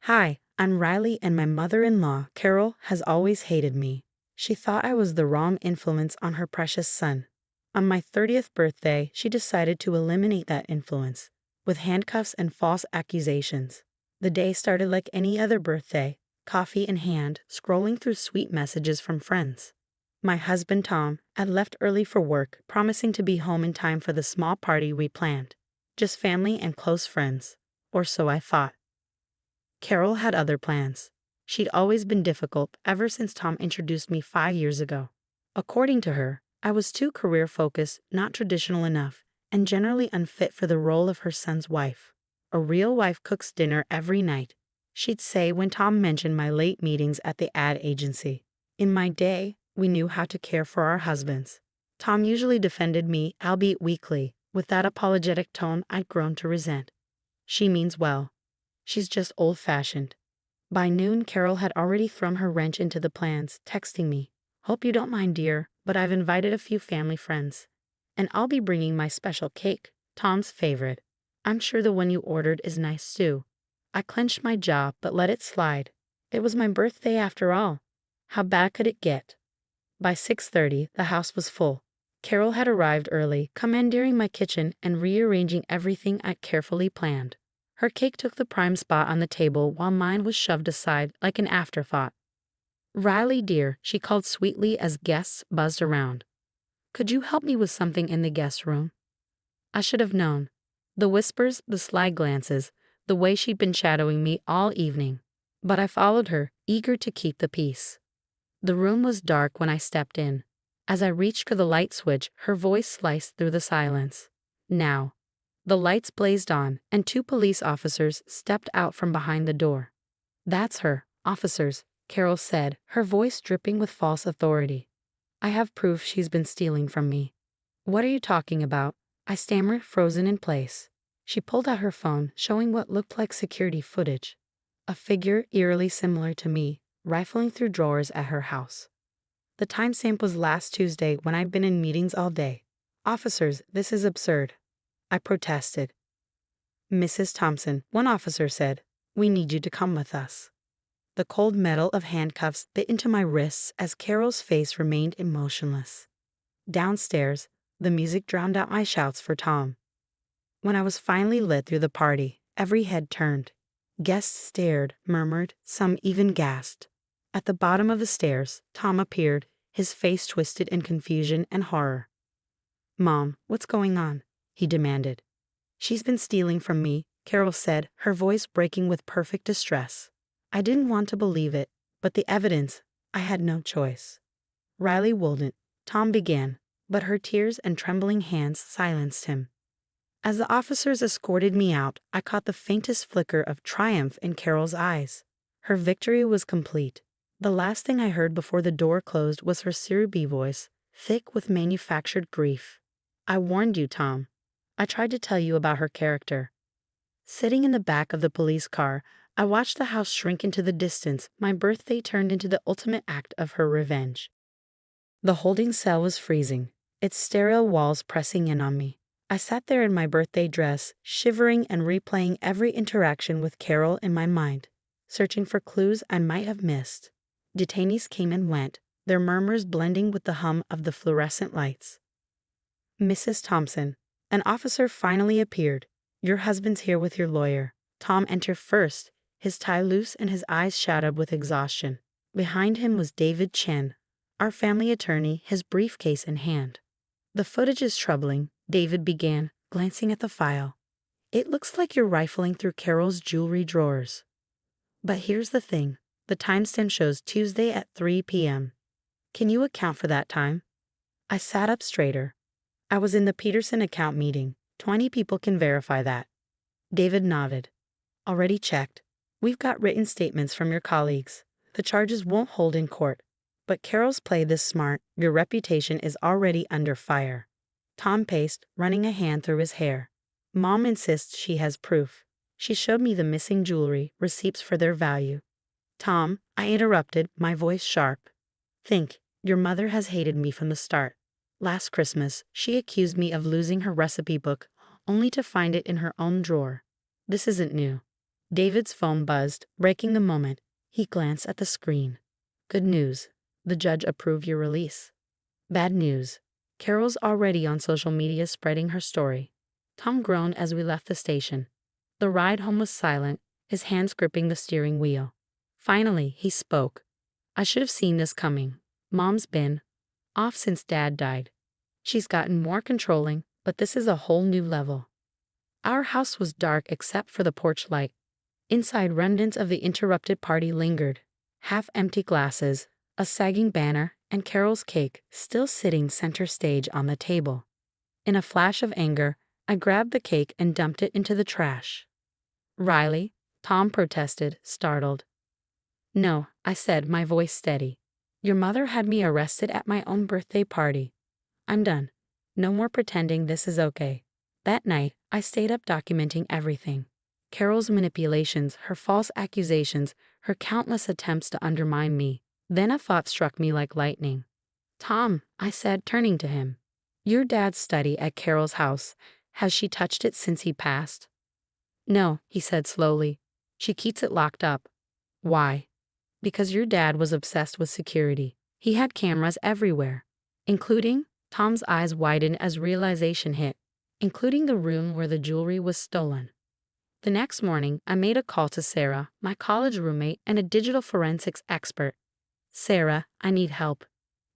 Hi, I'm Riley, and my mother-in-law, Carol, has always hated me. She thought I was the wrong influence on her precious son. On my 30th birthday, she decided to eliminate that influence, with handcuffs and false accusations. The day started like any other birthday, coffee in hand, scrolling through sweet messages from friends. My husband, Tom, had left early for work, promising to be home in time for the small party we planned. Just family and close friends. Or so I thought. Carol had other plans. She'd always been difficult ever since Tom introduced me 5 years ago. According to her, I was too career-focused, not traditional enough, and generally unfit for the role of her son's wife. A real wife cooks dinner every night, she'd say when Tom mentioned my late meetings at the ad agency. In my day, we knew how to care for our husbands. Tom usually defended me, albeit weakly, with that apologetic tone I'd grown to resent. She means well. She's just old-fashioned. By noon, Carol had already thrown her wrench into the plans, texting me, "Hope you don't mind, dear, but I've invited a few family friends. And I'll be bringing my special cake, Tom's favorite. I'm sure the one you ordered is nice too." I clenched my jaw, but let it slide. It was my birthday after all. How bad could it get? By 6:30, the house was full. Carol had arrived early, commandeering my kitchen and rearranging everything I'd carefully planned. Her cake took the prime spot on the table while mine was shoved aside like an afterthought. "Riley, dear," she called sweetly as guests buzzed around. "Could you help me with something in the guest room?" I should have known. The whispers, the sly glances, the way she'd been shadowing me all evening. But I followed her, eager to keep the peace. The room was dark when I stepped in. As I reached for the light switch, her voice sliced through the silence. "Now." The lights blazed on, and two police officers stepped out from behind the door. "That's her, officers," Carol said, her voice dripping with false authority. "I have proof she's been stealing from me." "What are you talking about?" I stammered, frozen in place. She pulled out her phone, showing what looked like security footage. A figure eerily similar to me, rifling through drawers at her house. The timestamp was last Tuesday when I'd been in meetings all day. "Officers, this is absurd." I protested. "Mrs. Thompson," one officer said, "we need you to come with us." The cold metal of handcuffs bit into my wrists as Carol's face remained emotionless. Downstairs, the music drowned out my shouts for Tom. When I was finally led through the party, every head turned. Guests stared, murmured, some even gasped. At the bottom of the stairs, Tom appeared, his face twisted in confusion and horror. "Mom, what's going on?" he demanded. "She's been stealing from me," Carol said, her voice breaking with perfect distress. I didn't want to believe it, but the evidence, I had no choice. "Riley wouldn't," Tom began, but her tears and trembling hands silenced him. As the officers escorted me out, I caught the faintest flicker of triumph in Carol's eyes. Her victory was complete. The last thing I heard before the door closed was her syrupy voice, thick with manufactured grief. "I warned you, Tom. I tried to tell you about her character." Sitting in the back of the police car, I watched the house shrink into the distance. My birthday turned into the ultimate act of her revenge. The holding cell was freezing, its sterile walls pressing in on me. I sat there in my birthday dress, shivering and replaying every interaction with Carol in my mind, searching for clues I might have missed. Detainees came and went, their murmurs blending with the hum of the fluorescent lights. "Mrs. Thompson." An officer finally appeared. "Your husband's here with your lawyer." Tom entered first, his tie loose and his eyes shadowed with exhaustion. Behind him was David Chen, our family attorney, his briefcase in hand. "The footage is troubling," David began, glancing at the file. "It looks like you're rifling through Carol's jewelry drawers. But here's the thing. The timestamp shows Tuesday at 3 p.m. Can you account for that time?" I sat up straighter. "I was in the Peterson account meeting. 20 people can verify that." David nodded. "Already checked. We've got written statements from your colleagues. The charges won't hold in court. But Carol's played this smart. Your reputation is already under fire." Tom paced, running a hand through his hair. "Mom insists she has proof. She showed me the missing jewelry, receipts for their value." "Tom," I interrupted, my voice sharp. "Think, your mother has hated me from the start. Last Christmas, she accused me of losing her recipe book, only to find it in her own drawer. This isn't new." David's phone buzzed, breaking the moment. He glanced at the screen. Good news. The judge approved your release. Bad news. Carol's already on social media spreading her story. Tom groaned as we left the station. The ride home was silent, his hands gripping the steering wheel. Finally, he spoke. I should have seen this coming. Mom's been off since Dad died. She's gotten more controlling, but this is a whole new level. Our house was dark except for the porch light. Inside, remnants of the interrupted party lingered. Half-empty glasses, a sagging banner, and Carol's cake still sitting center stage on the table. In a flash of anger, I grabbed the cake and dumped it into the trash. Riley, Tom protested, startled. No, I said, my voice steady. Your mother had me arrested at my own birthday party. I'm done. No more pretending this is okay. That night, I stayed up documenting everything. Carol's manipulations, her false accusations, her countless attempts to undermine me. Then a thought struck me like lightning. Tom, I said, turning to him. Your dad's study at Carol's house. Has she touched it since he passed? No, he said slowly. She keeps it locked up. Why? Because your dad was obsessed with security. He had cameras everywhere, including, Tom's eyes widened as realization hit, including the room where the jewelry was stolen. The next morning, I made a call to Sarah, my college roommate and a digital forensics expert. Sarah, I need help.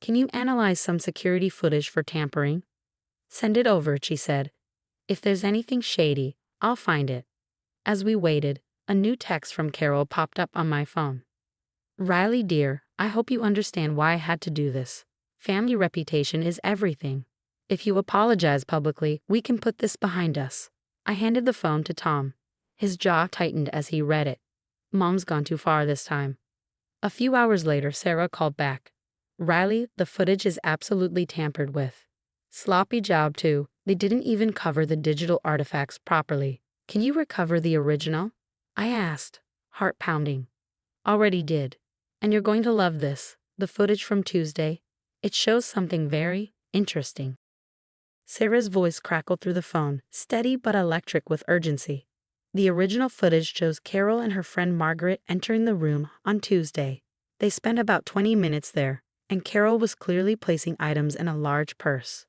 Can you analyze some security footage for tampering? Send it over, she said. If there's anything shady, I'll find it. As we waited, a new text from Carol popped up on my phone. Riley dear, I hope you understand why I had to do this. Family reputation is everything. If you apologize publicly, we can put this behind us. I handed the phone to Tom. His jaw tightened as he read it. Mom's gone too far this time. A few hours later, Sarah called back. Riley, the footage is absolutely tampered with. Sloppy job too. They didn't even cover the digital artifacts properly. Can you recover the original? I asked, heart pounding. Already did. And you're going to love this. The footage from Tuesday. It shows something very interesting. Sarah's voice crackled through the phone, steady but electric with urgency. The original footage shows Carol and her friend Margaret entering the room on Tuesday. They spent about 20 minutes there, and Carol was clearly placing items in a large purse.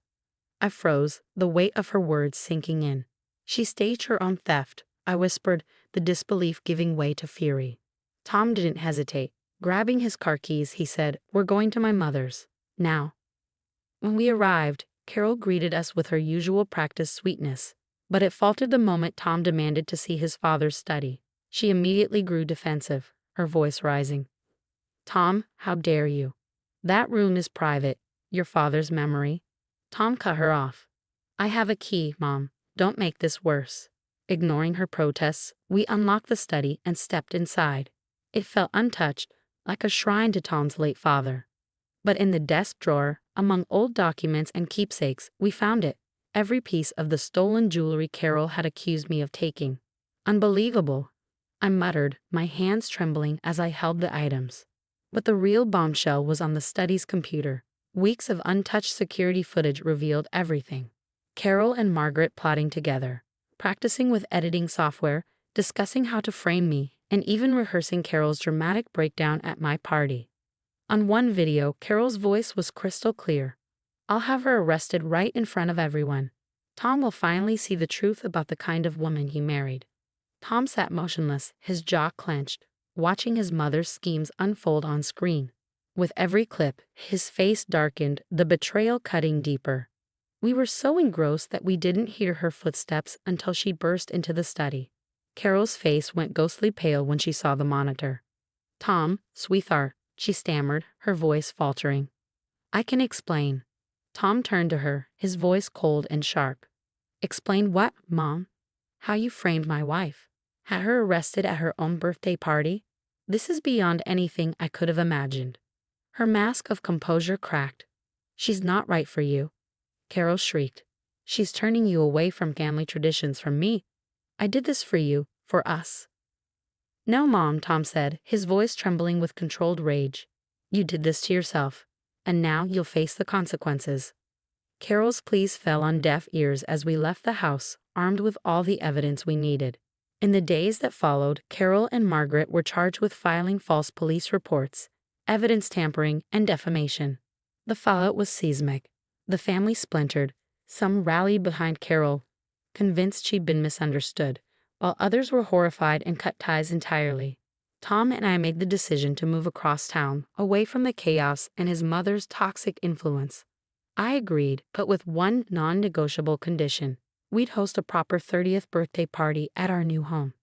I froze, the weight of her words sinking in. She staged her own theft, I whispered, the disbelief giving way to fury. Tom didn't hesitate. Grabbing his car keys, he said, We're going to my mother's. Now. When we arrived, Carol greeted us with her usual practiced sweetness, but it faltered the moment Tom demanded to see his father's study. She immediately grew defensive, her voice rising. Tom, how dare you? That room is private, your father's memory. Tom cut her off. I have a key, Mom. Don't make this worse. Ignoring her protests, we unlocked the study and stepped inside. It felt untouched, like a shrine to Tom's late father. But in the desk drawer, among old documents and keepsakes, we found it. Every piece of the stolen jewelry Carol had accused me of taking. Unbelievable, I muttered, my hands trembling as I held the items. But the real bombshell was on the study's computer. Weeks of untouched security footage revealed everything. Carol and Margaret plotting together, practicing with editing software, discussing how to frame me, and even rehearsing Carol's dramatic breakdown at my party. On one video, Carol's voice was crystal clear. I'll have her arrested right in front of everyone. Tom will finally see the truth about the kind of woman he married. Tom sat motionless, his jaw clenched, watching his mother's schemes unfold on screen. With every clip, his face darkened, the betrayal cutting deeper. We were so engrossed that we didn't hear her footsteps until she burst into the study. Carol's face went ghostly pale when she saw the monitor. Tom, sweetheart, she stammered, her voice faltering. I can explain. Tom turned to her, his voice cold and sharp. Explain what, Mom? How you framed my wife. Had her arrested at her own birthday party? This is beyond anything I could have imagined. Her mask of composure cracked. She's not right for you. Carol shrieked. She's turning you away from family traditions from me. I did this for you, for us. No, Mom, Tom said, his voice trembling with controlled rage. You did this to yourself, and now you'll face the consequences. Carol's pleas fell on deaf ears as we left the house, armed with all the evidence we needed. In the days that followed, Carol and Margaret were charged with filing false police reports, evidence tampering, and defamation. The fallout was seismic. The family splintered. Some rallied behind Carol, convinced she'd been misunderstood, while others were horrified and cut ties entirely. Tom and I made the decision to move across town, away from the chaos and his mother's toxic influence. I agreed, but with one non-negotiable condition. We'd host a proper 30th birthday party at our new home.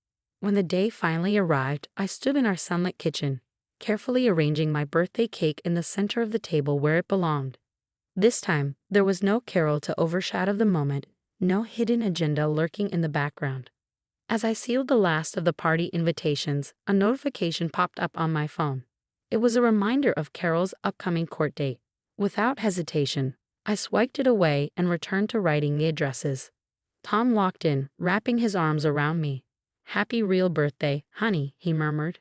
When the day finally arrived, I stood in our sunlit kitchen, carefully arranging my birthday cake in the center of the table where it belonged. This time, there was no Carol to overshadow the moment, no hidden agenda lurking in the background. As I sealed the last of the party invitations, a notification popped up on my phone. It was a reminder of Carol's upcoming court date. Without hesitation, I swiped it away and returned to writing the addresses. Tom walked in, wrapping his arms around me. "Happy real birthday, honey," he murmured.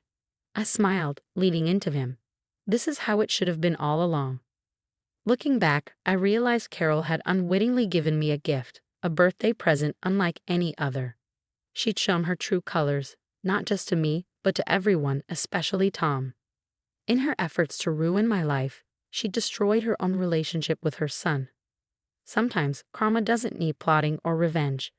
I smiled, leaning into him. This is how it should have been all along. Looking back, I realized Carol had unwittingly given me a gift, a birthday present unlike any other. She'd shown her true colors, not just to me, but to everyone, especially Tom. In her efforts to ruin my life, she destroyed her own relationship with her son. Sometimes karma doesn't need plotting or revenge.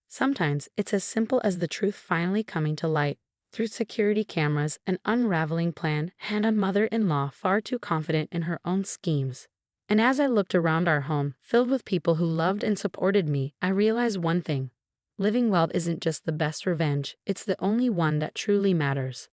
Sometimes it's as simple as the truth finally coming to light through security cameras, an unraveling plan, and a mother-in-law far too confident in her own schemes. And as I looked around our home, filled with people who loved and supported me, I realized one thing. Living well isn't just the best revenge, it's the only one that truly matters.